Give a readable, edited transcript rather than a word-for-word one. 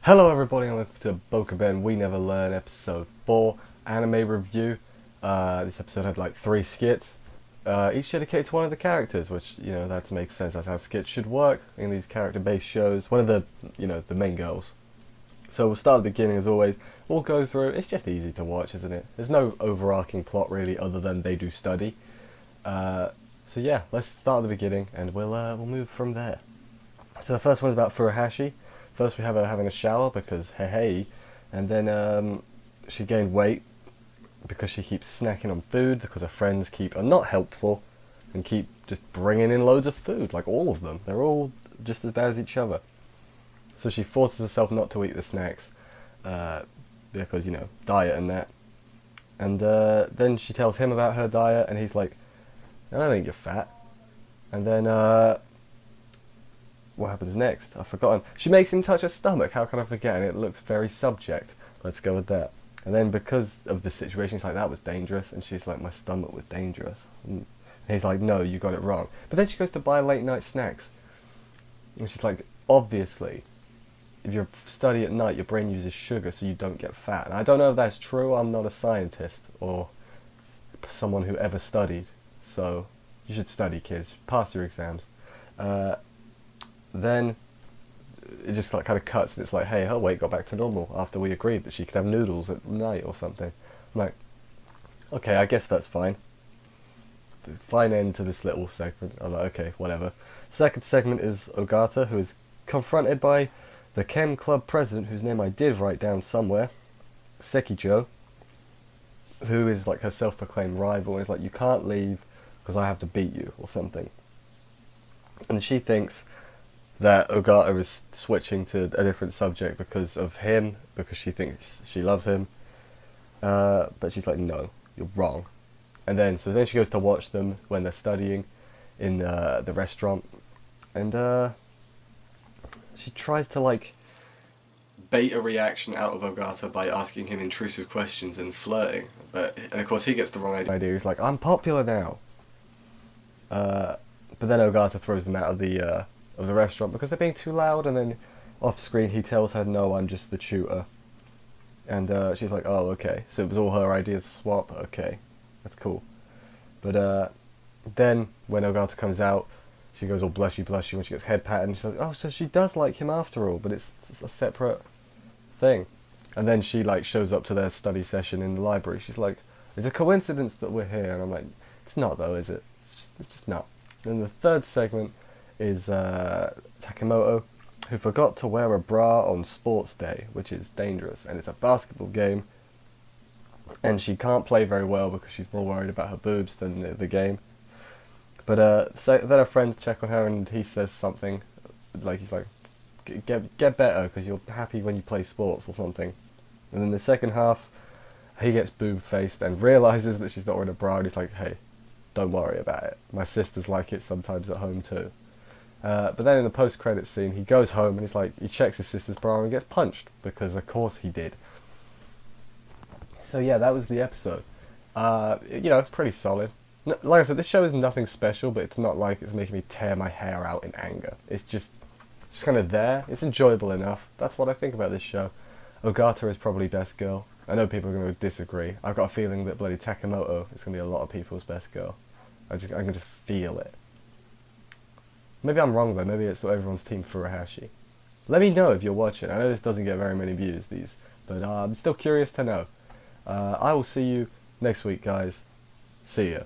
Hello everybody and welcome to Bokuben We Never Learn episode 4 anime review. This episode had like 3 skits, each dedicated to one of the characters, which, that makes sense. That's how skits should work in these character-based shows. One of the main girls. So we'll start at the beginning as always. We'll go through, it's just easy to watch, isn't it? There's no overarching plot really other than they do study. So yeah, let's start at the beginning and we'll move from there. So the first one is about Furuhashi. First we have her having a shower because hey, and then she gained weight because she keeps snacking on food because her friends are not helpful and keep just bringing in loads of food, like all of them. They're all just as bad as each other. So she forces herself not to eat the snacks because, diet and that. And then she tells him about her diet and he's like, I don't think you're fat. And then what happens next? I've forgotten. She makes him touch her stomach. How can I forget? And it looks very subject. Let's go with that. And then because of the situation, he's like, that was dangerous. And she's like, my stomach was dangerous. And he's like, no, you got it wrong. But then she goes to buy late night snacks. And she's like, obviously, if you study at night, your brain uses sugar so you don't get fat. And I don't know if that's true. I'm not a scientist or someone who ever studied. So you should study, kids. Pass your exams. Then it just like kind of cuts and it's like, hey, her weight got back to normal after we agreed that she could have noodles at night or something. I'm like, okay, I guess that's fine. Fine end to this little segment. I'm like, okay, whatever. Second segment is Ogata, who is confronted by the Chem Club president, whose name I did write down somewhere, Sekijo, who is like her self-proclaimed rival, and is like, you can't leave because I have to beat you or something. And she thinks that Ogata is switching to a different subject because of him, because she thinks she loves him. But she's like, no, you're wrong. And then she goes to watch them when they're studying in the restaurant. And she tries to like bait a reaction out of Ogata by asking him intrusive questions and flirting. And of course he gets the wrong idea. He's like, I'm popular now. But then Ogata throws them out of the restaurant because they're being too loud, and then off screen he tells her, no, I'm just the tutor. And she's like, oh, okay, so it was all her idea to swap. Okay, that's cool. But then when Ogata comes out, she goes all blushy when she gets head patted, and she's like, oh, so she does like him after all, but it's a separate thing. And then she like shows up to their study session in the library. She's like, it's a coincidence that we're here. And I'm like, it's not though, is it? It's just not. And the third segment is Takemoto, who forgot to wear a bra on sports day, which is dangerous, and it's a basketball game, and she can't play very well because she's more worried about her boobs than the game. But so then her friends check on her, and he says something like, he's like, get better because you're happy when you play sports or something. And then the second half, he gets boob faced and realizes that she's not wearing a bra, and he's like, hey, don't worry about it. My sisters like it sometimes at home too. But then in the post-credits scene, he goes home and he's like, he checks his sister's bra and gets punched because of course he did. So yeah, that was the episode. Pretty solid. Like I said, this show is nothing special, but it's not like it's making me tear my hair out in anger. It's just kind of there. It's enjoyable enough. That's what I think about this show. Ogata is probably best girl. I know people are going to disagree. I've got a feeling that bloody Takemoto is going to be a lot of people's best girl. I can just feel it. Maybe I'm wrong though, maybe it's everyone's team Furuhashi. Let me know if you're watching. I know this doesn't get very many views, but I'm still curious to know. I will see you next week, guys. See ya.